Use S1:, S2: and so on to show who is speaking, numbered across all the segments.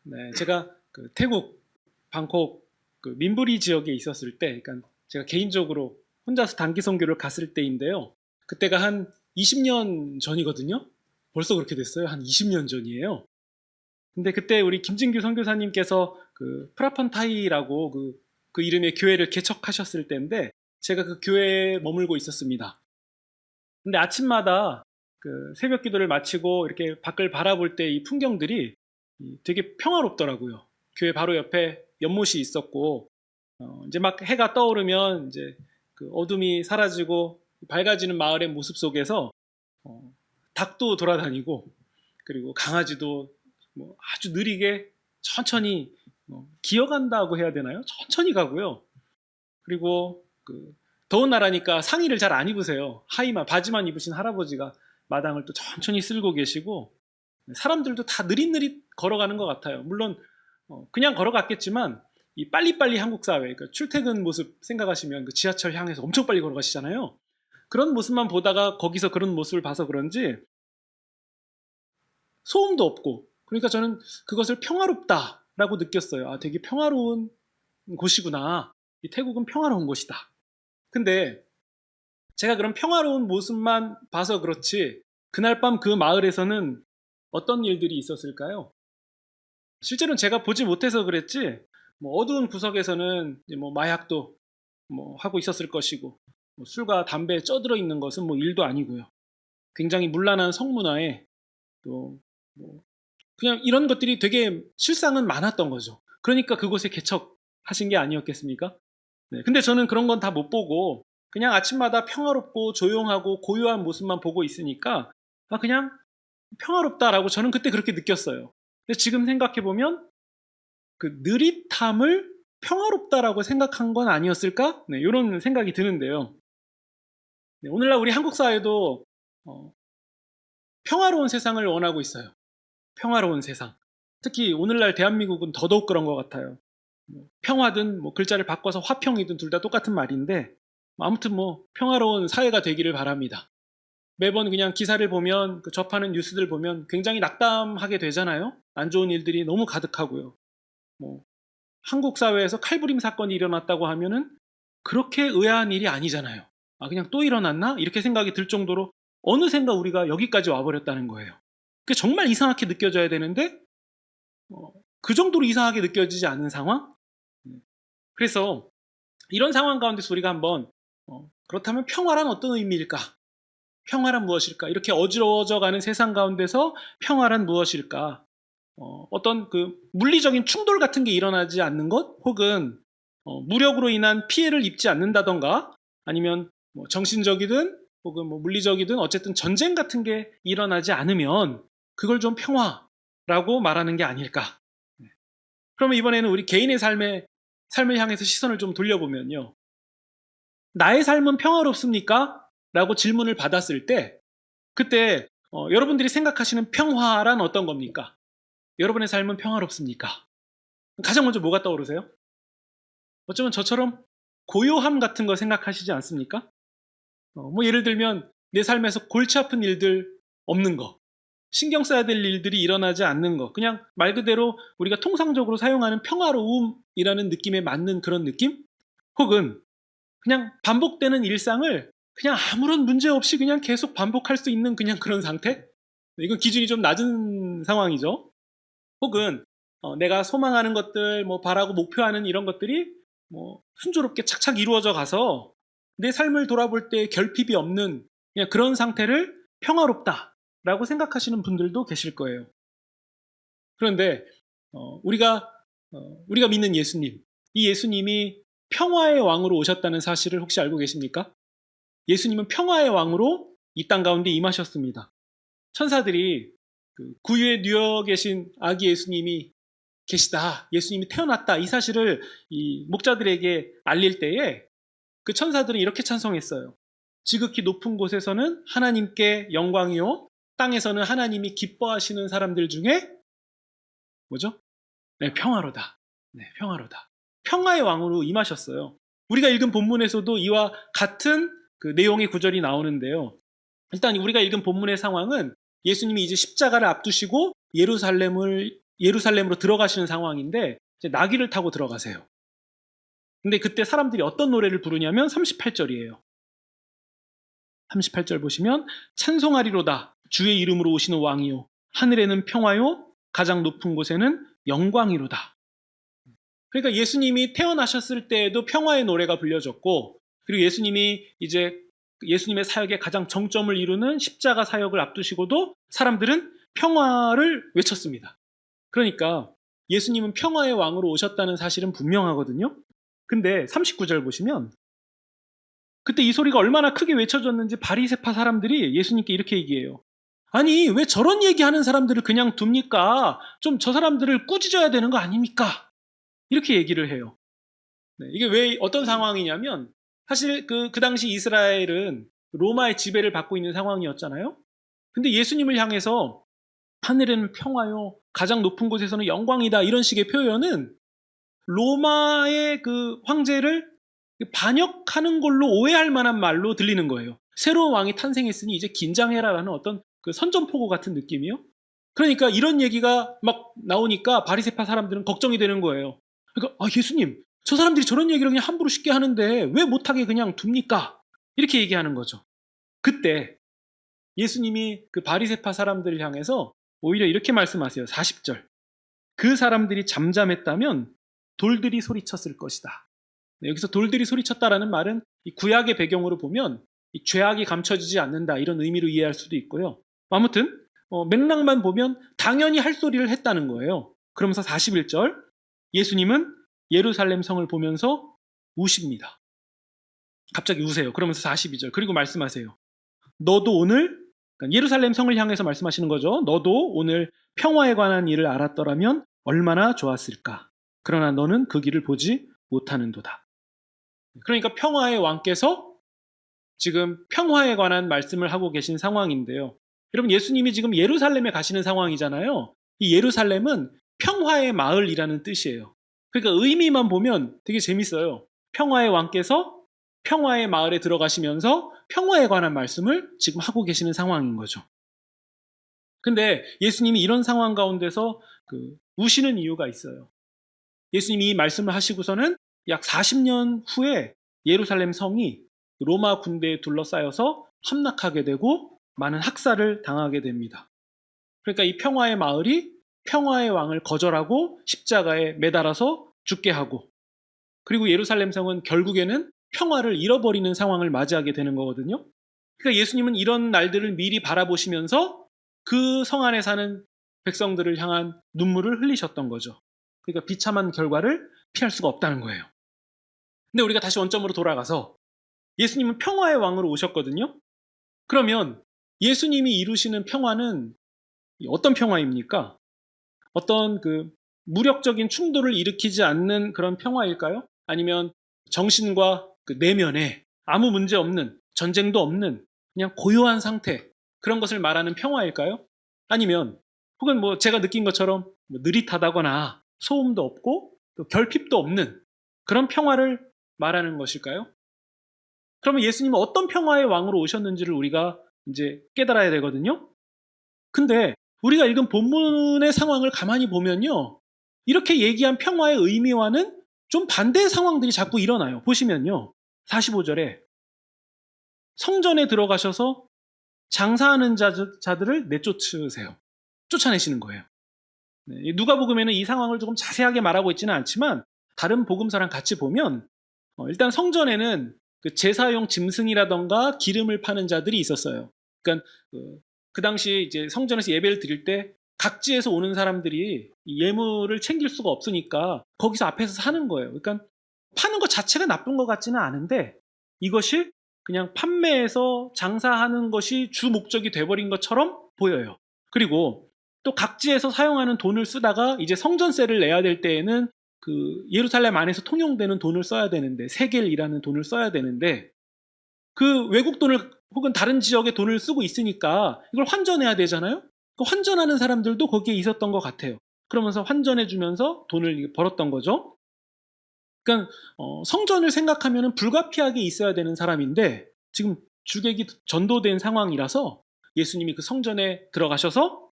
S1: 네, 제가 그 태국 방콕 그 민부리 지역에 있었을 때, 그러니까 제가 개인적으로 혼자서 단기 선교를 갔을 때인데요. 그때가 한 20년 전이거든요. 벌써 그렇게 됐어요. 한 20년 전이에요. 근데 그때 우리 김진규 선교사님께서 그 프라펀타이라고 그 이름의 교회를 개척하셨을 때인데 제가 그 교회에 머물고 있었습니다. 근데 아침마다 그 새벽 기도를 마치고 이렇게 밖을 바라볼 때 이 풍경들이 되게 평화롭더라고요. 교회 바로 옆에 연못이 있었고, 이제 막 해가 떠오르면 이제 그 어둠이 사라지고 밝아지는 마을의 모습 속에서 어, 닭도 돌아다니고, 그리고 강아지도 뭐 아주 느리게 천천히 기어간다고 해야 되나요? 천천히 가고요. 그리고 그 더운 나라니까 상의를 잘 안 입으세요. 하의만 바지만 입으신 할아버지가 마당을 또 천천히 쓸고 계시고 사람들도 다 느릿느릿 걸어가는 것 같아요. 물론 그냥 걸어갔겠지만 이 빨리빨리 한국 사회, 그러니까 출퇴근 모습 생각하시면 그 지하철 향해서 엄청 빨리 걸어가시잖아요. 그런 모습만 보다가 거기서 그런 모습을 봐서 그런지 소음도 없고, 그러니까 저는 그것을 평화롭다라고 느꼈어요. 아, 되게 평화로운 곳이구나. 이 태국은 평화로운 곳이다. 근데 제가 그런 평화로운 모습만 봐서 그렇지 그날 밤 그 마을에서는 어떤 일들이 있었을까요? 실제로는 제가 보지 못해서 그랬지 뭐 어두운 구석에서는 이제 뭐 마약도 뭐 하고 있었을 것이고 뭐 술과 담배에 쪄들어 있는 것은 뭐 일도 아니고요. 굉장히 문란한 성문화에 또뭐 그냥 이런 것들이 되게 실상은 많았던 거죠. 그러니까 그곳에 개척하신 게 아니었겠습니까? 네, 근데 저는 그런 건 다 못 보고 그냥 아침마다 평화롭고 조용하고 고요한 모습만 보고 있으니까 아, 그냥 평화롭다라고 저는 그때 그렇게 느꼈어요. 근데 지금 생각해 보면 그 느릿함을 평화롭다라고 생각한 건 아니었을까? 네, 이런 생각이 드는데요. 네, 오늘날 우리 한국 사회도 어, 평화로운 세상을 원하고 있어요. 평화로운 세상. 특히 오늘날 대한민국은 더더욱 그런 것 같아요. 뭐 평화든 뭐 글자를 바꿔서 화평이든 둘 다 똑같은 말인데 아무튼 뭐 평화로운 사회가 되기를 바랍니다. 매번 그냥 기사를 보면 그 접하는 뉴스들 보면 굉장히 낙담하게 되잖아요. 안 좋은 일들이 너무 가득하고요. 뭐 한국 사회에서 칼부림 사건이 일어났다고 하면은 그렇게 의아한 일이 아니잖아요. 아, 그냥 또 일어났나? 이렇게 생각이 들 정도로 어느샌가 우리가 여기까지 와버렸다는 거예요. 그게 정말 이상하게 느껴져야 되는데 어, 그 정도로 이상하게 느껴지지 않은 상황? 그래서 이런 상황 가운데서 우리가 한번 그렇다면 평화란 어떤 의미일까? 평화란 무엇일까? 이렇게 어지러워져 가는 세상 가운데서 평화란 무엇일까? 어떤 그 물리적인 충돌 같은 게 일어나지 않는 것, 혹은 무력으로 인한 피해를 입지 않는다던가, 아니면 뭐 정신적이든 혹은 뭐 물리적이든 어쨌든 전쟁 같은 게 일어나지 않으면 그걸 좀 평화라고 말하는 게 아닐까? 네. 그러면 이번에는 우리 개인의 삶을 향해서 시선을 좀 돌려보면요. 나의 삶은 평화롭습니까? 라고 질문을 받았을 때, 그때 여러분들이 생각하시는 평화란 어떤 겁니까? 여러분의 삶은 평화롭습니까? 가장 먼저 뭐가 떠오르세요? 어쩌면 저처럼 고요함 같은 거 생각하시지 않습니까? 뭐 예를 들면 내 삶에서 골치 아픈 일들 없는 거, 신경 써야 될 일들이 일어나지 않는 거, 그냥 말 그대로 우리가 통상적으로 사용하는 평화로움이라는 느낌에 맞는 그런 느낌? 혹은 그냥 반복되는 일상을 그냥 아무런 문제 없이 그냥 계속 반복할 수 있는 그냥 그런 상태? 이건 기준이 좀 낮은 상황이죠. 혹은 내가 소망하는 것들, 뭐 바라고 목표하는 이런 것들이 뭐 순조롭게 착착 이루어져 가서 내 삶을 돌아볼 때 결핍이 없는 그냥 그런 상태를 평화롭다라고 생각하시는 분들도 계실 거예요. 그런데 우리가 우리가 믿는 예수님, 이 예수님이 평화의 왕으로 오셨다는 사실을 혹시 알고 계십니까? 예수님은 평화의 왕으로 이 땅 가운데 임하셨습니다. 천사들이 그 구유에 누워 계신 아기 예수님이 계시다, 예수님이 태어났다, 이 사실을 이 목자들에게 알릴 때에 그 천사들은 이렇게 찬송했어요. 지극히 높은 곳에서는 하나님께 영광이요, 땅에서는 하나님이 기뻐하시는 사람들 중에 뭐죠? 네, 평화로다. 네, 평화로다. 평화의 왕으로 임하셨어요. 우리가 읽은 본문에서도 이와 같은 그 내용의 구절이 나오는데요. 일단 우리가 읽은 본문의 상황은 예수님이 이제 십자가를 앞두시고 예루살렘을 예루살렘으로 들어가시는 상황인데 이제 나귀를 타고 들어가세요. 근데 그때 사람들이 어떤 노래를 부르냐면 38절이에요. 38절 보시면 찬송하리로다 주의 이름으로 오시는 왕이요 하늘에는 평화요 가장 높은 곳에는 영광이로다. 그러니까 예수님이 태어나셨을 때에도 평화의 노래가 불려졌고, 그리고 예수님이 이제 예수님의 사역의 가장 정점을 이루는 십자가 사역을 앞두시고도 사람들은 평화를 외쳤습니다. 그러니까 예수님은 평화의 왕으로 오셨다는 사실은 분명하거든요. 근데 39절 보시면 그때 이 소리가 얼마나 크게 외쳐졌는지 바리새파 사람들이 예수님께 이렇게 얘기해요. 아니, 왜 저런 얘기하는 사람들을 그냥 둡니까? 좀 저 사람들을 꾸짖어야 되는 거 아닙니까? 이렇게 얘기를 해요. 네, 이게 왜 어떤 상황이냐면 사실 그 당시 이스라엘은 로마의 지배를 받고 있는 상황이었잖아요. 근데 예수님을 향해서 하늘에는 평화요, 가장 높은 곳에서는 영광이다, 이런 식의 표현은 로마의 그 황제를 반역하는 걸로 오해할 만한 말로 들리는 거예요. 새로운 왕이 탄생했으니 이제 긴장해라라는 어떤 그 선전포고 같은 느낌이요. 그러니까 이런 얘기가 막 나오니까 바리새파 사람들은 걱정이 되는 거예요. 그러니까 예수님, 저 사람들이 저런 얘기를 그냥 함부로 쉽게 하는데 왜 못하게 그냥 둡니까? 이렇게 얘기하는 거죠. 그때 예수님이 그 바리새파 사람들을 향해서 오히려 이렇게 말씀하세요. 40절. 그 사람들이 잠잠했다면 돌들이 소리쳤을 것이다. 네, 여기서 돌들이 소리쳤다라는 말은 이 구약의 배경으로 보면 이 죄악이 감춰지지 않는다, 이런 의미로 이해할 수도 있고요. 아무튼 맥락만 보면 당연히 할 소리를 했다는 거예요. 그러면서 41절 예수님은 예루살렘 성을 보면서 우십니다. 갑자기 우세요. 그러면서 42절 그리고 말씀하세요. 너도 오늘, 그러니까 예루살렘 성을 향해서 말씀하시는 거죠. 너도 오늘 평화에 관한 일을 알았더라면 얼마나 좋았을까. 그러나 너는 그 길을 보지 못하는도다. 그러니까 평화의 왕께서 지금 평화에 관한 말씀을 하고 계신 상황인데요. 여러분, 예수님이 지금 예루살렘에 가시는 상황이잖아요. 이 예루살렘은 평화의 마을이라는 뜻이에요. 그러니까 의미만 보면 되게 재밌어요. 평화의 왕께서 평화의 마을에 들어가시면서 평화에 관한 말씀을 지금 하고 계시는 상황인 거죠. 근데 예수님이 이런 상황 가운데서 우시는 이유가 있어요. 예수님이 이 말씀을 하시고서는 약 40년 후에 예루살렘 성이 로마 군대에 둘러싸여서 함락하게 되고 많은 학살을 당하게 됩니다. 그러니까 이 평화의 마을이 평화의 왕을 거절하고 십자가에 매달아서 죽게 하고, 그리고 예루살렘 성은 결국에는 평화를 잃어버리는 상황을 맞이하게 되는 거거든요. 그러니까 예수님은 이런 날들을 미리 바라보시면서 그 성 안에 사는 백성들을 향한 눈물을 흘리셨던 거죠. 그러니까 비참한 결과를 피할 수가 없다는 거예요. 근데 우리가 다시 원점으로 돌아가서 예수님은 평화의 왕으로 오셨거든요. 그러면 예수님이 이루시는 평화는 어떤 평화입니까? 어떤 무력적인 충돌을 일으키지 않는 그런 평화일까요? 아니면 정신과 내면에 아무 문제 없는, 전쟁도 없는 그냥 고요한 상태, 그런 것을 말하는 평화일까요? 아니면 혹은 제가 느낀 것처럼 느릿하다거나 소음도 없고 또 결핍도 없는 그런 평화를 말하는 것일까요? 그러면 예수님은 어떤 평화의 왕으로 오셨는지를 우리가 이제 깨달아야 되거든요. 근데 우리가 읽은 본문의 상황을 가만히 보면요, 이렇게 얘기한 평화의 의미와는 좀 반대의 상황들이 자꾸 일어나요. 보시면요, 45절에 성전에 들어가셔서 장사하는 자들을 내쫓으세요. 쫓아내시는 거예요. 네, 누가복음에는 이 상황을 조금 자세하게 말하고 있지는 않지만 다른 복음서랑 같이 보면 일단 성전에는 제사용 짐승이라던가 기름을 파는 자들이 있었어요. 그러니까 그 당시 이제 성전에서 예배를 드릴 때 각지에서 오는 사람들이 예물을 챙길 수가 없으니까 거기서 앞에서 사는 거예요. 그러니까 파는 것 자체가 나쁜 것 같지는 않은데 이것이 그냥 판매해서 장사하는 것이 주 목적이 돼버린 것처럼 보여요. 그리고 또 각지에서 사용하는 돈을 쓰다가 이제 성전세를 내야 될 때에는 예루살렘 안에서 통용되는 돈을 써야 되는데, 세겔이라는 돈을 써야 되는데 외국 돈을 혹은 다른 지역의 돈을 쓰고 있으니까 이걸 환전해야 되잖아요. 환전하는 사람들도 거기에 있었던 것 같아요. 그러면서 환전해 주면서 돈을 벌었던 거죠. 그러니까 성전을 생각하면 불가피하게 있어야 되는 사람인데 지금 주객이 전도된 상황이라서 예수님이 성전에 들어가셔서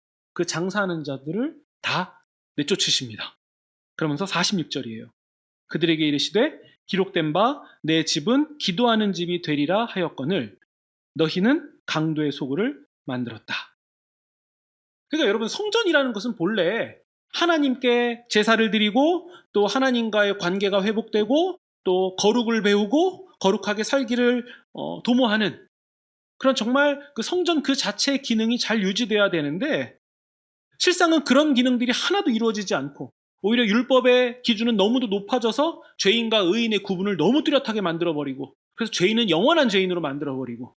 S1: 장사하는 자들을 다 내쫓으십니다. 그러면서 46절이에요. 그들에게 이르시되 기록된 바 내 집은 기도하는 집이 되리라 하였거늘 너희는 강도의 소굴을 만들었다. 그러니까 여러분, 성전이라는 것은 본래 하나님께 제사를 드리고 또 하나님과의 관계가 회복되고 또 거룩을 배우고 거룩하게 살기를 도모하는 그런 정말 그 성전 그 자체의 기능이 잘 유지돼야 되는데, 실상은 그런 기능들이 하나도 이루어지지 않고 오히려 율법의 기준은 너무도 높아져서 죄인과 의인의 구분을 너무 뚜렷하게 만들어버리고, 그래서 죄인은 영원한 죄인으로 만들어버리고,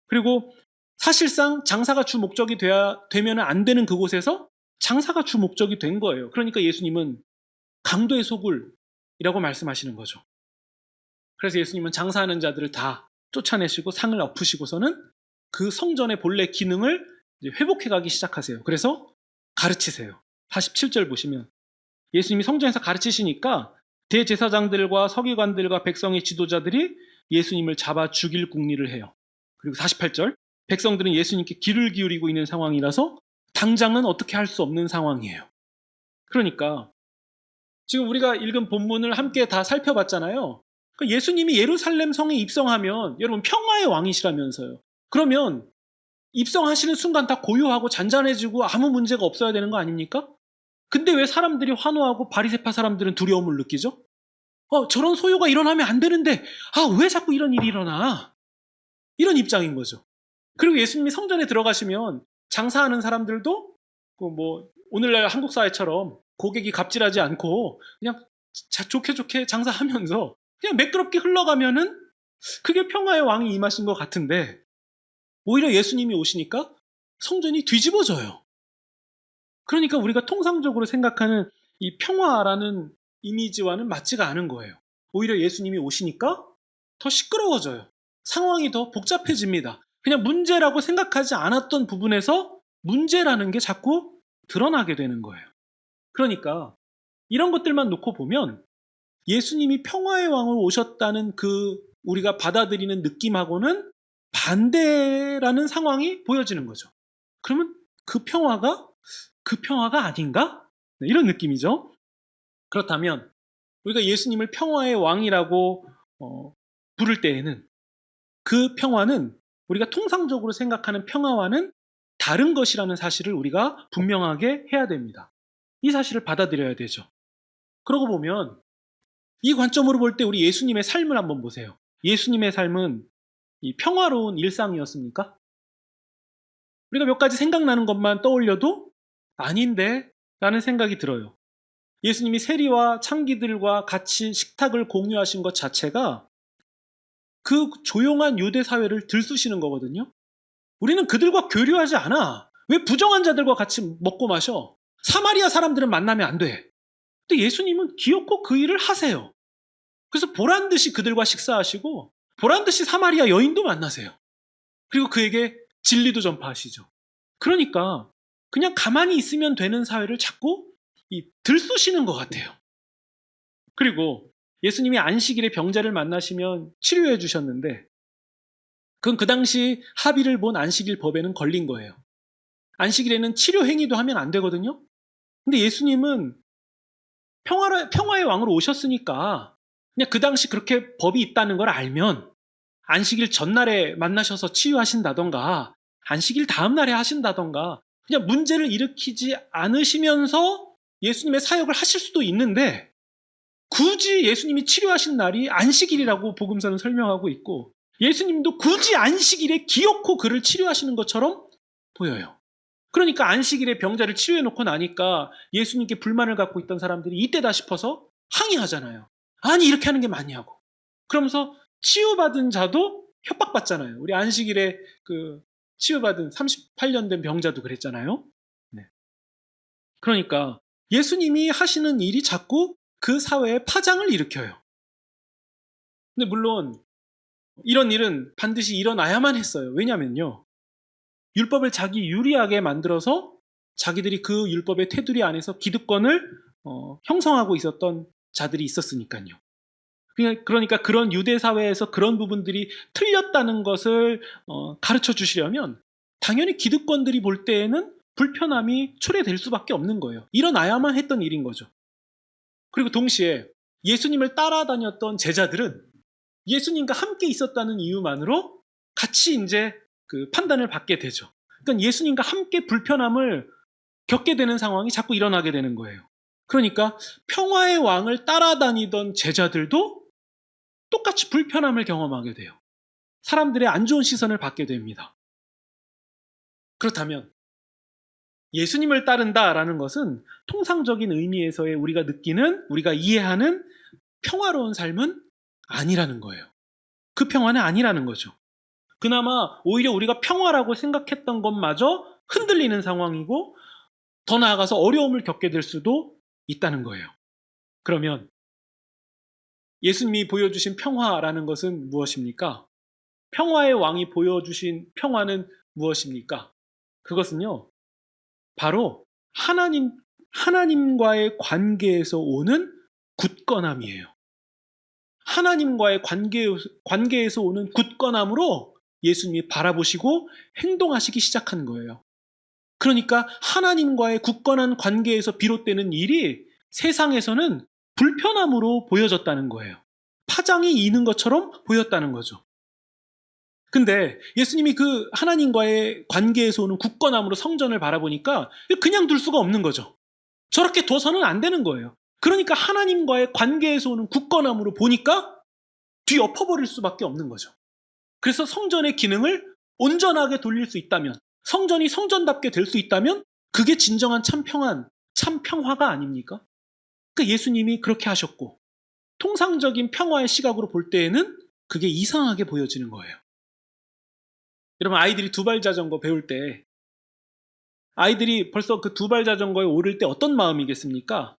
S1: 그리고 사실상 장사가 주 목적이 되면 안 되는 그곳에서 장사가 주 목적이 된 거예요. 그러니까 예수님은 강도의 소굴이라고 말씀하시는 거죠. 그래서 예수님은 장사하는 자들을 다 쫓아내시고 상을 엎으시고서는 그 성전의 본래 기능을 이제 회복해 가기 시작하세요. 그래서 가르치세요. 47절 보시면 예수님이 성전에서 가르치시니까 대제사장들과 서기관들과 백성의 지도자들이 예수님을 잡아 죽일 궁리를 해요. 그리고 48절 백성들은 예수님께 귀를 기울이고 있는 상황이라서 당장은 어떻게 할 수 없는 상황이에요. 그러니까 지금 우리가 읽은 본문을 함께 다 살펴봤잖아요. 그러니까 예수님이 예루살렘 성에 입성하면 여러분 평화의 왕이시라면서요. 그러면 입성하시는 순간 다 고요하고 잔잔해지고 아무 문제가 없어야 되는 거 아닙니까? 근데 왜 사람들이 환호하고 바리새파 사람들은 두려움을 느끼죠? 저런 소요가 일어나면 안 되는데 왜 자꾸 이런 일이 일어나? 이런 입장인 거죠. 그리고 예수님이 성전에 들어가시면 장사하는 사람들도 오늘날 한국 사회처럼 고객이 갑질하지 않고 그냥 좋게 장사하면서 그냥 매끄럽게 흘러가면은 그게 평화의 왕이 임하신 것 같은데, 오히려 예수님이 오시니까 성전이 뒤집어져요. 그러니까 우리가 통상적으로 생각하는 이 평화라는 이미지와는 맞지가 않은 거예요. 오히려 예수님이 오시니까 더 시끄러워져요. 상황이 더 복잡해집니다. 그냥 문제라고 생각하지 않았던 부분에서 문제라는 게 자꾸 드러나게 되는 거예요. 그러니까 이런 것들만 놓고 보면 예수님이 평화의 왕으로 오셨다는 그 우리가 받아들이는 느낌하고는 반대라는 상황이 보여지는 거죠. 그러면 그 평화가 아닌가? 네, 이런 느낌이죠. 그렇다면 우리가 예수님을 평화의 왕이라고 부를 때에는 그 평화는 우리가 통상적으로 생각하는 평화와는 다른 것이라는 사실을 우리가 분명하게 해야 됩니다. 이 사실을 받아들여야 되죠. 그러고 보면 이 관점으로 볼 때 우리 예수님의 삶을 한번 보세요. 예수님의 삶은 이 평화로운 일상이었습니까? 우리가 몇 가지 생각나는 것만 떠올려도 아닌데 라는 생각이 들어요. 예수님이 세리와 창기들과 같이 식탁을 공유하신 것 자체가 그 조용한 유대 사회를 들쑤시는 거거든요. 우리는 그들과 교류하지 않아. 왜 부정한 자들과 같이 먹고 마셔? 사마리아 사람들은 만나면 안 돼. 근데 예수님은 기어코 그 일을 하세요. 그래서 보란듯이 그들과 식사하시고 보란듯이 사마리아 여인도 만나세요. 그리고 그에게 진리도 전파하시죠. 그러니까 그냥 가만히 있으면 되는 사회를 자꾸 들쑤시는 것 같아요. 그리고 예수님이 안식일에 병자를 만나시면 치료해 주셨는데 그건 그 당시 합의를 본 안식일 법에는 걸린 거예요. 안식일에는 치료 행위도 하면 안 되거든요. 근데 예수님은 평화의 왕으로 오셨으니까 그냥 그 당시 그렇게 법이 있다는 걸 알면 안식일 전날에 만나셔서 치유하신다던가 안식일 다음 날에 하신다던가 그냥 문제를 일으키지 않으시면서 예수님의 사역을 하실 수도 있는데, 굳이 예수님이 치료하신 날이 안식일이라고 복음서는 설명하고 있고 예수님도 굳이 안식일에 기어코 그를 치료하시는 것처럼 보여요. 그러니까 안식일에 병자를 치료해놓고 나니까 예수님께 불만을 갖고 있던 사람들이 이때다 싶어서 항의하잖아요. 아니 이렇게 하는 게 맞냐고. 그러면서 치유받은 자도 협박받잖아요. 우리 안식일에 그 치유받은 38년 된 병자도 그랬잖아요. 네. 그러니까 예수님이 하시는 일이 자꾸 그 사회에 파장을 일으켜요. 근데 물론 이런 일은 반드시 일어나야만 했어요. 왜냐면요, 율법을 자기 유리하게 만들어서 자기들이 그 율법의 테두리 안에서 기득권을 형성하고 있었던 자들이 있었으니까요. 그러니까 그런 유대 사회에서 그런 부분들이 틀렸다는 것을 가르쳐 주시려면 당연히 기득권들이 볼 때에는 불편함이 초래될 수밖에 없는 거예요. 일어나야만 했던 일인 거죠. 그리고 동시에 예수님을 따라다녔던 제자들은 예수님과 함께 있었다는 이유만으로 같이 이제 그 판단을 받게 되죠. 그러니까 예수님과 함께 불편함을 겪게 되는 상황이 자꾸 일어나게 되는 거예요. 그러니까 평화의 왕을 따라다니던 제자들도 똑같이 불편함을 경험하게 돼요. 사람들의 안 좋은 시선을 받게 됩니다. 그렇다면 예수님을 따른다라는 것은 통상적인 의미에서의 우리가 느끼는, 우리가 이해하는 평화로운 삶은 아니라는 거예요. 그 평화는 아니라는 거죠. 그나마 오히려 우리가 평화라고 생각했던 것마저 흔들리는 상황이고 더 나아가서 어려움을 겪게 될 수도 있다는 거예요. 그러면 예수님이 보여주신 평화라는 것은 무엇입니까? 평화의 왕이 보여주신 평화는 무엇입니까? 그것은요, 바로 하나님과의 관계에서 오는 굳건함이에요. 하나님과의 관계에서 오는 굳건함으로 예수님이 바라보시고 행동하시기 시작한 거예요. 그러니까 하나님과의 굳건한 관계에서 비롯되는 일이 세상에서는 불편함으로 보여졌다는 거예요. 파장이 있는 것처럼 보였다는 거죠. 근데 예수님이 그 하나님과의 관계에서 오는 굳건함으로 성전을 바라보니까 그냥 둘 수가 없는 거죠. 저렇게 둬서는 안 되는 거예요. 그러니까 하나님과의 관계에서 오는 굳건함으로 보니까 뒤엎어버릴 수밖에 없는 거죠. 그래서 성전의 기능을 온전하게 돌릴 수 있다면, 성전이 성전답게 될 수 있다면 그게 진정한 참 평화가 아닙니까? 그러니까 예수님이 그렇게 하셨고 통상적인 평화의 시각으로 볼 때에는 그게 이상하게 보여지는 거예요. 여러분, 아이들이 두발 자전거 배울 때 아이들이 벌써 그 두발 자전거에 오를 때 어떤 마음이겠습니까?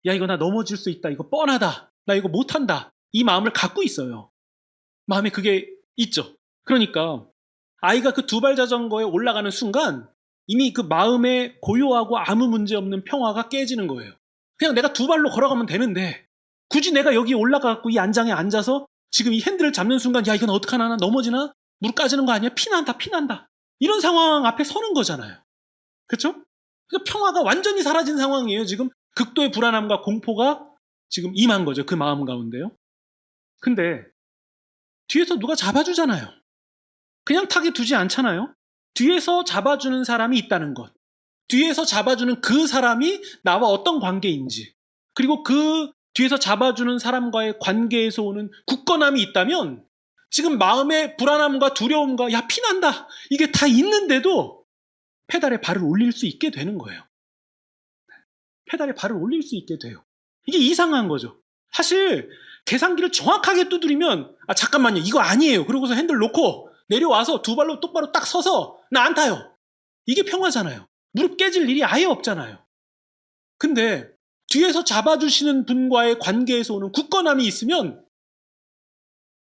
S1: 야, 이거 나 넘어질 수 있다. 이거 뻔하다. 나 이거 못한다. 이 마음을 갖고 있어요. 마음에 그게 있죠. 그러니까 아이가 그 두발 자전거에 올라가는 순간 이미 그 마음에 고요하고 아무 문제 없는 평화가 깨지는 거예요. 그냥 내가 두 발로 걸어가면 되는데 굳이 내가 여기 올라가고 이 안장에 앉아서 지금 이 핸들을 잡는 순간 야, 이건 어떡하나, 나 넘어지나? 무릎 까지는 거 아니야? 피난다. 이런 상황 앞에 서는 거잖아요. 그렇죠? 그러니까 평화가 완전히 사라진 상황이에요. 지금 극도의 불안함과 공포가 지금 임한 거죠. 그 마음 가운데요. 근데 뒤에서 누가 잡아주잖아요. 그냥 타게 두지 않잖아요. 뒤에서 잡아주는 사람이 있다는 것. 뒤에서 잡아주는 그 사람이 나와 어떤 관계인지, 그리고 그 뒤에서 잡아주는 사람과의 관계에서 오는 굳건함이 있다면 지금 마음의 불안함과 두려움과 야, 피난다, 이게 다 있는데도 페달에 발을 올릴 수 있게 되는 거예요. 페달에 발을 올릴 수 있게 돼요. 이게 이상한 거죠. 사실 계산기를 정확하게 두드리면 아, 잠깐만요, 이거 아니에요. 그러고서 핸들 놓고 내려와서 두 발로 똑바로 딱 서서 나 안 타요. 이게 평화잖아요. 무릎 깨질 일이 아예 없잖아요. 근데 뒤에서 잡아주시는 분과의 관계에서 오는 굳건함이 있으면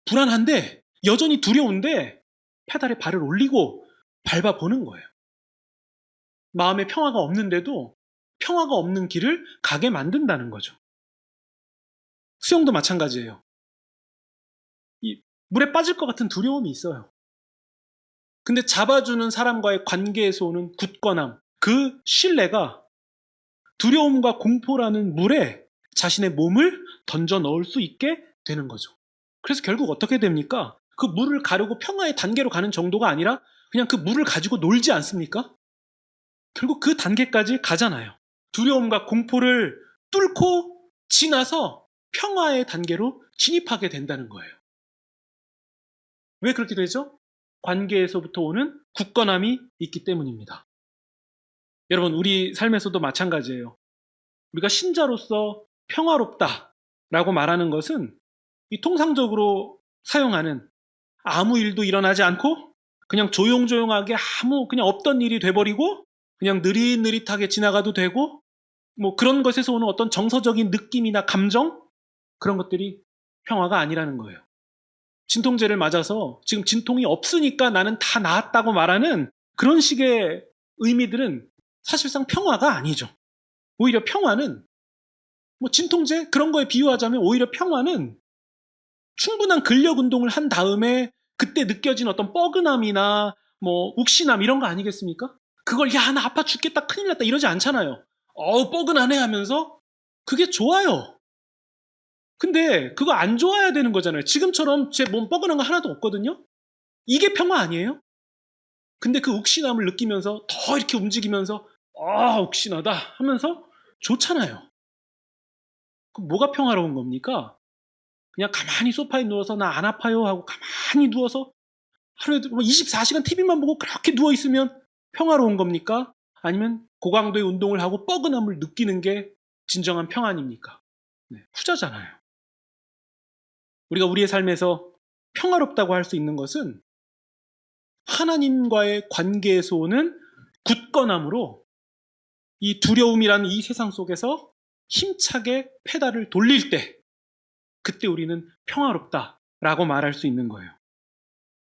S1: 불안한데, 여전히 두려운데 페달에 발을 올리고 밟아보는 거예요. 마음에 평화가 없는데도 평화가 없는 길을 가게 만든다는 거죠. 수영도 마찬가지예요. 이 물에 빠질 것 같은 두려움이 있어요. 근데 잡아주는 사람과의 관계에서 오는 굳건함, 그 신뢰가 두려움과 공포라는 물에 자신의 몸을 던져 넣을 수 있게 되는 거죠. 그래서 결국 어떻게 됩니까? 그 물을 가르고 평화의 단계로 가는 정도가 아니라 그냥 그 물을 가지고 놀지 않습니까? 결국 그 단계까지 가잖아요. 두려움과 공포를 뚫고 지나서 평화의 단계로 진입하게 된다는 거예요. 왜 그렇게 되죠? 관계에서부터 오는 굳건함이 있기 때문입니다. 여러분, 우리 삶에서도 마찬가지예요. 우리가 신자로서 평화롭다라고 말하는 것은 이 통상적으로 사용하는 아무 일도 일어나지 않고 그냥 조용조용하게 아무 그냥 없던 일이 돼버리고 그냥 느릿느릿하게 지나가도 되고 뭐 그런 것에서 오는 어떤 정서적인 느낌이나 감정, 그런 것들이 평화가 아니라는 거예요. 진통제를 맞아서 지금 진통이 없으니까 나는 다 나았다고 말하는 그런 식의 의미들은 사실상 평화가 아니죠. 오히려 평화는 뭐 진통제 그런 거에 비유하자면 오히려 평화는 충분한 근력 운동을 한 다음에 그때 느껴진 어떤 뻐근함이나 뭐 욱신함 이런 거 아니겠습니까? 그걸 야, 나 아파 죽겠다, 큰일 났다 이러지 않잖아요. 뻐근하네 하면서 그게 좋아요. 근데 그거 안 좋아야 되는 거잖아요. 지금처럼 제 몸 뻐근한 거 하나도 없거든요. 이게 평화 아니에요? 근데 그 욱신함을 느끼면서 더 이렇게 움직이면서 욱신하다 하면서 좋잖아요. 그럼 뭐가 평화로운 겁니까? 그냥 가만히 소파에 누워서 나 안 아파요 하고 가만히 누워서 하루에 24시간 TV만 보고 그렇게 누워 있으면 평화로운 겁니까? 아니면 고강도의 운동을 하고 뻐근함을 느끼는 게 진정한 평안입니까? 네, 후자잖아요. 우리가 우리의 삶에서 평화롭다고 할 수 있는 것은 하나님과의 관계에서 오는 굳건함으로 이 두려움이라는 이 세상 속에서 힘차게 페달을 돌릴 때 그때 우리는 평화롭다라고 말할 수 있는 거예요.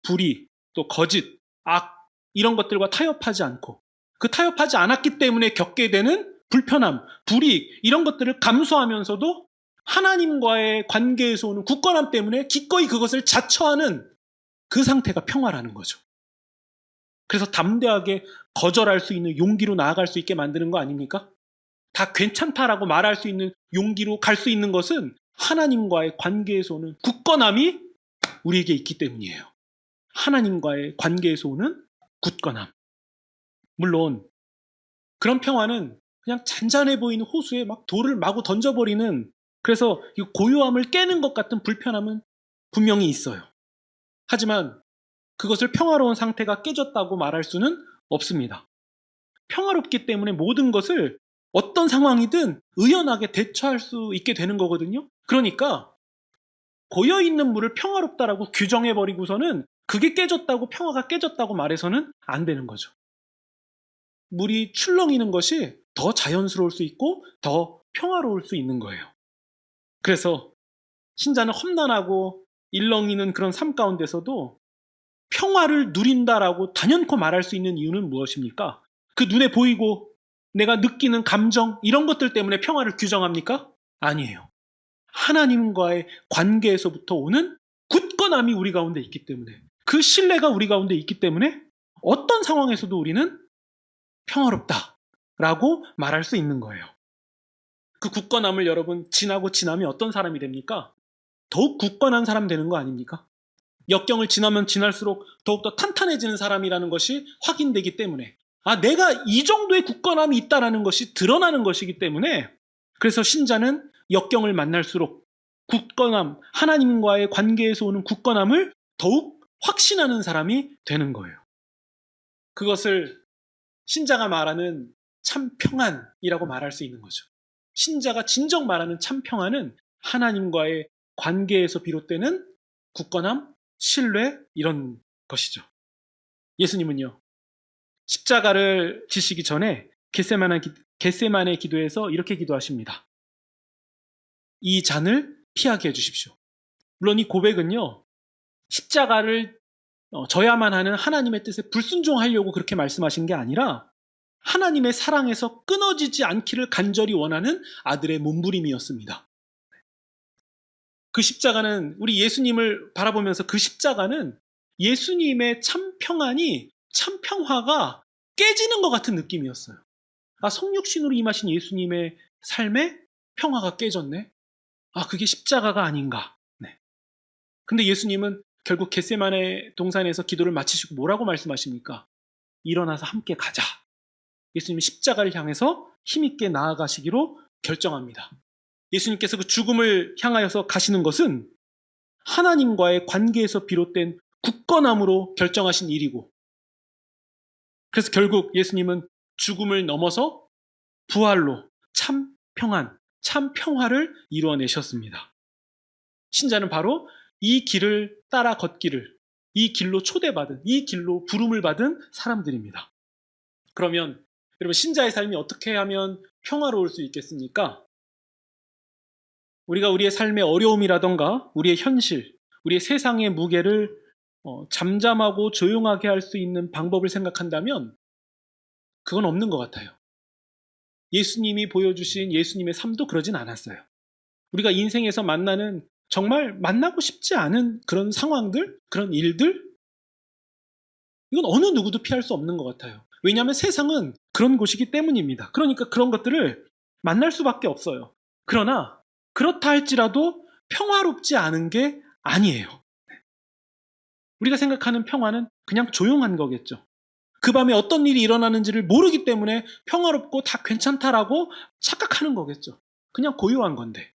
S1: 불의, 또 거짓, 악 이런 것들과 타협하지 않고 그 타협하지 않았기 때문에 겪게 되는 불편함, 불이익 이런 것들을 감수하면서도 하나님과의 관계에서 오는 굳건함 때문에 기꺼이 그것을 자처하는 그 상태가 평화라는 거죠. 그래서 담대하게 거절할 수 있는 용기로 나아갈 수 있게 만드는 거 아닙니까? 다 괜찮다라고 말할 수 있는 용기로 갈 수 있는 것은 하나님과의 관계에서 오는 굳건함이 우리에게 있기 때문이에요. 하나님과의 관계에서 오는 굳건함. 물론 그런 평화는 그냥 잔잔해 보이는 호수에 막 돌을 마구 던져버리는, 그래서 이 고요함을 깨는 것 같은 불편함은 분명히 있어요. 하지만 그것을 평화로운 상태가 깨졌다고 말할 수는 없습니다. 평화롭기 때문에 모든 것을 어떤 상황이든 의연하게 대처할 수 있게 되는 거거든요. 그러니까 고여있는 물을 평화롭다라고 규정해버리고서는 그게 깨졌다고, 평화가 깨졌다고 말해서는 안 되는 거죠. 물이 출렁이는 것이 더 자연스러울 수 있고 더 평화로울 수 있는 거예요. 그래서 신자는 험난하고 일렁이는 그런 삶 가운데서도 평화를 누린다라고 단연코 말할 수 있는 이유는 무엇입니까? 그 눈에 보이고 내가 느끼는 감정 이런 것들 때문에 평화를 규정합니까? 아니에요. 하나님과의 관계에서부터 오는 굳건함이 우리 가운데 있기 때문에, 그 신뢰가 우리 가운데 있기 때문에 어떤 상황에서도 우리는 평화롭다라고 말할 수 있는 거예요. 그 굳건함을 여러분 지나고 지나면 어떤 사람이 됩니까? 더욱 굳건한 사람 되는 거 아닙니까? 역경을 지나면 지날수록 더욱더 탄탄해지는 사람이라는 것이 확인되기 때문에, 내가 이 정도의 굳건함이 있다는 것이 드러나는 것이기 때문에, 그래서 신자는 역경을 만날수록 굳건함, 하나님과의 관계에서 오는 굳건함을 더욱 확신하는 사람이 되는 거예요. 그것을 신자가 말하는 참 평안이라고 말할 수 있는 거죠. 신자가 진정 말하는 참 평안은 하나님과의 관계에서 비롯되는 굳건함, 신뢰 이런 것이죠. 예수님은요, 십자가를 지시기 전에 겟세마네 기도에서 이렇게 기도하십니다. 이 잔을 피하게 해주십시오. 물론 이 고백은요, 십자가를 져야만 하는 하나님의 뜻에 불순종하려고 그렇게 말씀하신 게 아니라 하나님의 사랑에서 끊어지지 않기를 간절히 원하는 아들의 몸부림이었습니다. 그 십자가는, 우리 예수님을 바라보면서 그 십자가는 예수님의 참 평안이, 참 평화가 깨지는 것 같은 느낌이었어요. 성육신으로 임하신 예수님의 삶에 평화가 깨졌네. 그게 십자가가 아닌가. 네. 근데 예수님은 결국 겟세마네 동산에서 기도를 마치시고 뭐라고 말씀하십니까? 일어나서 함께 가자. 예수님이 십자가를 향해서 힘있게 나아가시기로 결정합니다. 예수님께서 그 죽음을 향하여서 가시는 것은 하나님과의 관계에서 비롯된 굳건함으로 결정하신 일이고, 그래서 결국 예수님은 죽음을 넘어서 부활로 참 평안, 참 평화를 이루어내셨습니다. 신자는 바로 이 길을 따라 걷기를, 이 길로 초대받은, 이 길로 부름을 받은 사람들입니다. 그러면 여러분, 신자의 삶이 어떻게 하면 평화로울 수 있겠습니까? 우리가 우리의 삶의 어려움이라던가 우리의 현실, 우리의 세상의 무게를 잠잠하고 조용하게 할 수 있는 방법을 생각한다면 그건 없는 것 같아요. 예수님이 보여주신 예수님의 삶도 그러진 않았어요. 우리가 인생에서 만나는 정말 만나고 싶지 않은 그런 상황들, 그런 일들, 이건 어느 누구도 피할 수 없는 것 같아요. 왜냐하면 세상은 그런 곳이기 때문입니다. 그러니까 그런 것들을 만날 수밖에 없어요. 그러나 그렇다 할지라도 평화롭지 않은 게 아니에요. 우리가 생각하는 평화는 그냥 조용한 거겠죠. 그 밤에 어떤 일이 일어나는지를 모르기 때문에 평화롭고 다 괜찮다라고 착각하는 거겠죠. 그냥 고요한 건데.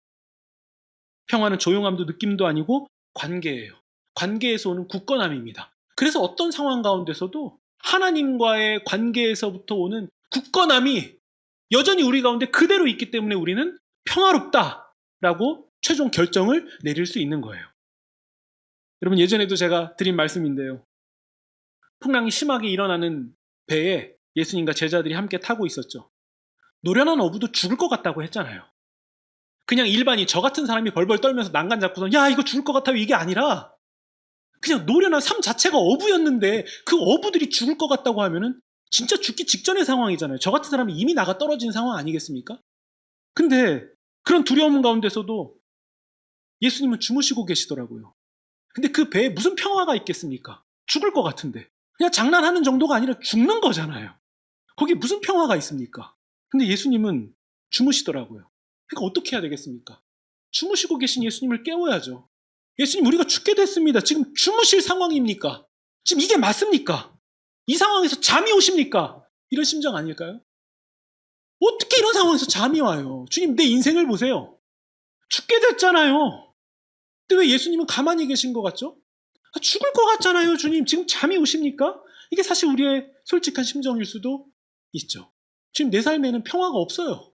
S1: 평화는 조용함도 느낌도 아니고 관계예요. 관계에서 오는 굳건함입니다. 그래서 어떤 상황 가운데서도 하나님과의 관계에서부터 오는 굳건함이 여전히 우리 가운데 그대로 있기 때문에 우리는 평화롭다라고 최종 결정을 내릴 수 있는 거예요. 여러분, 예전에도 제가 드린 말씀인데요. 풍랑이 심하게 일어나는 배에 예수님과 제자들이 함께 타고 있었죠. 노련한 어부도 죽을 것 같다고 했잖아요. 그냥 일반인 저 같은 사람이 벌벌 떨면서 난간 잡고서 야 이거 죽을 것 같아요 이게 아니라 그냥 노련한 삶 자체가 어부였는데 그 어부들이 죽을 것 같다고 하면은 진짜 죽기 직전의 상황이잖아요. 저 같은 사람이 이미 나가 떨어진 상황 아니겠습니까? 근데 그런 두려움 가운데서도 예수님은 주무시고 계시더라고요. 근데 그 배에 무슨 평화가 있겠습니까? 죽을 것 같은데. 그냥 장난하는 정도가 아니라 죽는 거잖아요. 거기에 무슨 평화가 있습니까? 근데 예수님은 주무시더라고요. 그러니까 어떻게 해야 되겠습니까? 주무시고 계신 예수님을 깨워야죠. 예수님, 우리가 죽게 됐습니다. 지금 주무실 상황입니까? 지금 이게 맞습니까? 이 상황에서 잠이 오십니까? 이런 심정 아닐까요? 어떻게 이런 상황에서 잠이 와요? 주님, 내 인생을 보세요. 죽게 됐잖아요. 근데 왜 예수님은 가만히 계신 것 같죠? 죽을 것 같잖아요, 주님. 지금 잠이 오십니까? 이게 사실 우리의 솔직한 심정일 수도 있죠. 지금 내 삶에는 평화가 없어요.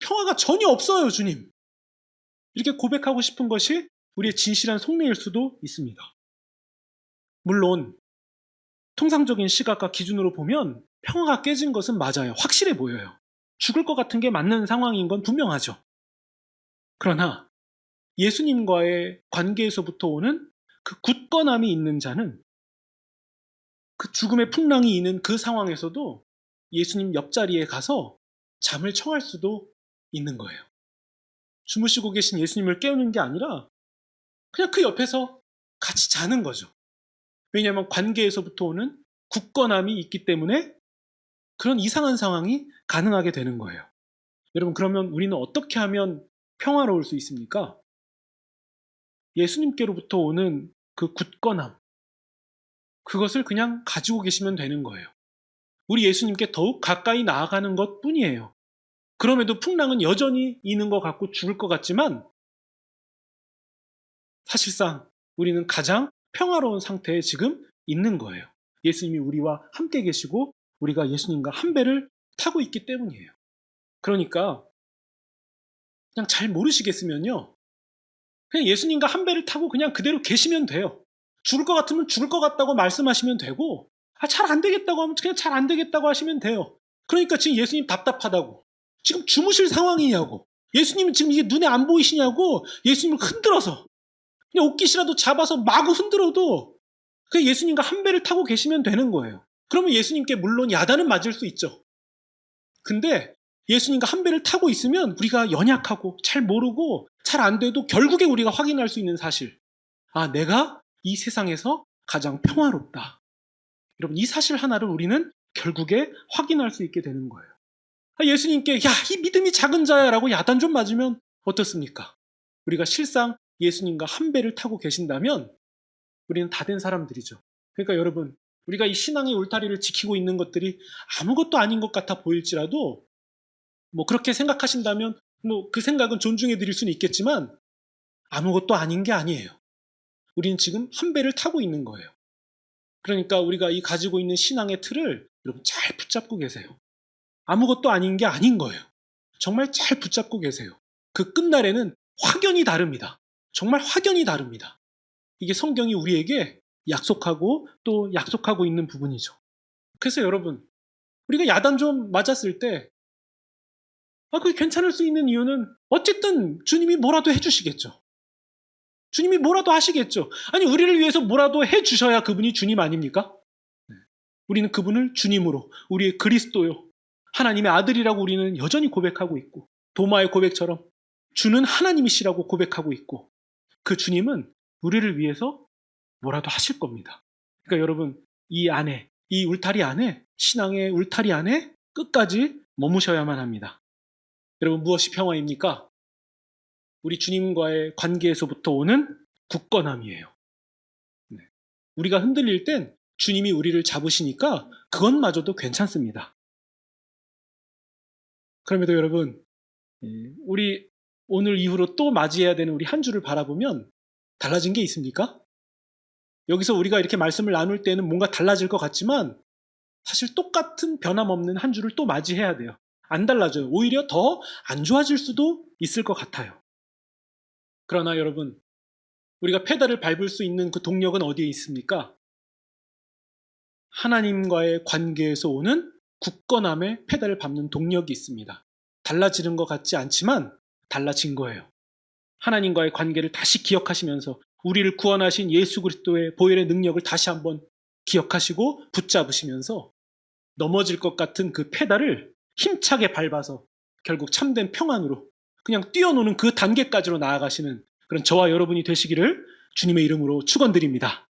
S1: 평화가 전혀 없어요, 주님. 이렇게 고백하고 싶은 것이 우리의 진실한 속내일 수도 있습니다. 물론 통상적인 시각과 기준으로 보면 평화가 깨진 것은 맞아요. 확실해 보여요. 죽을 것 같은 게 맞는 상황인 건 분명하죠. 그러나 예수님과의 관계에서부터 오는 그 굳건함이 있는 자는 그 죽음의 풍랑이 있는 그 상황에서도 예수님 옆자리에 가서 잠을 청할 수도 있는 거예요. 주무시고 계신 예수님을 깨우는 게 아니라 그냥 그 옆에서 같이 자는 거죠. 왜냐하면 관계에서부터 오는 굳건함이 있기 때문에 그런 이상한 상황이 가능하게 되는 거예요. 여러분, 그러면 우리는 어떻게 하면 평화로울 수 있습니까? 예수님께로부터 오는 그 굳건함, 그것을 그냥 가지고 계시면 되는 거예요. 우리 예수님께 더욱 가까이 나아가는 것 뿐이에요. 그럼에도 풍랑은 여전히 있는 것 같고 죽을 것 같지만 사실상 우리는 가장 평화로운 상태에 지금 있는 거예요. 예수님이 우리와 함께 계시고 우리가 예수님과 한 배를 타고 있기 때문이에요. 그러니까 그냥 잘 모르시겠으면요. 그냥 예수님과 한 배를 타고 그냥 그대로 계시면 돼요. 죽을 것 같으면 죽을 것 같다고 말씀하시면 되고 잘 안 되겠다고 하면 그냥 잘 안 되겠다고 하시면 돼요. 그러니까 지금 예수님 답답하다고. 지금 주무실 상황이냐고. 예수님은 지금 이게 눈에 안 보이시냐고 예수님을 흔들어서 그냥 옷깃이라도 잡아서 마구 흔들어도 그 예수님과 한 배를 타고 계시면 되는 거예요. 그러면 예수님께 물론 야단은 맞을 수 있죠. 근데 예수님과 한 배를 타고 있으면 우리가 연약하고 잘 모르고 잘 안 돼도 결국에 우리가 확인할 수 있는 사실. 아, 내가 이 세상에서 가장 평화롭다. 여러분, 이 사실 하나를 우리는 결국에 확인할 수 있게 되는 거예요. 예수님께 야, 이 믿음이 작은 자야 라고 야단 좀 맞으면 어떻습니까? 우리가 실상 예수님과 한 배를 타고 계신다면 우리는 다 된 사람들이죠. 그러니까 여러분, 우리가 이 신앙의 울타리를 지키고 있는 것들이 아무것도 아닌 것 같아 보일지라도 뭐 그렇게 생각하신다면 뭐 그 생각은 존중해 드릴 수는 있겠지만 아무것도 아닌 게 아니에요. 우리는 지금 한 배를 타고 있는 거예요. 그러니까 우리가 이 가지고 있는 신앙의 틀을 여러분 잘 붙잡고 계세요. 아무것도 아닌 게 아닌 거예요. 정말 잘 붙잡고 계세요. 그 끝날에는 확연히 다릅니다. 정말 확연히 다릅니다. 이게 성경이 우리에게 약속하고 또 약속하고 있는 부분이죠. 그래서 여러분, 우리가 야단 좀 맞았을 때 그게 괜찮을 수 있는 이유는 어쨌든 주님이 뭐라도 해주시겠죠. 주님이 뭐라도 하시겠죠. 아니, 우리를 위해서 뭐라도 해주셔야 그분이 주님 아닙니까? 우리는 그분을 주님으로, 우리의 그리스도요, 하나님의 아들이라고 우리는 여전히 고백하고 있고, 도마의 고백처럼 주는 하나님이시라고 고백하고 있고, 그 주님은 우리를 위해서 뭐라도 하실 겁니다. 그러니까 여러분, 이 안에, 이 울타리 안에, 신앙의 울타리 안에 끝까지 머무셔야만 합니다. 여러분, 무엇이 평화입니까? 우리 주님과의 관계에서부터 오는 굳건함이에요. 네. 우리가 흔들릴 땐 주님이 우리를 잡으시니까 그것마저도 괜찮습니다. 그럼에도 여러분, 우리 오늘 이후로 또 맞이해야 되는 우리 한 주를 바라보면 달라진 게 있습니까? 여기서 우리가 이렇게 말씀을 나눌 때는 뭔가 달라질 것 같지만 사실 똑같은 변함없는 한 주를 또 맞이해야 돼요. 안 달라져요. 오히려 더 안 좋아질 수도 있을 것 같아요. 그러나 여러분, 우리가 페달을 밟을 수 있는 그 동력은 어디에 있습니까? 하나님과의 관계에서 오는 굳건함에 페달을 밟는 동력이 있습니다. 달라지는 것 같지 않지만 달라진 거예요. 하나님과의 관계를 다시 기억하시면서 우리를 구원하신 예수 그리스도의 보혈의 능력을 다시 한번 기억하시고 붙잡으시면서 넘어질 것 같은 그 페달을 힘차게 밟아서 결국 참된 평안으로 그냥 뛰어노는 그 단계까지로 나아가시는 그런 저와 여러분이 되시기를 주님의 이름으로 축원드립니다.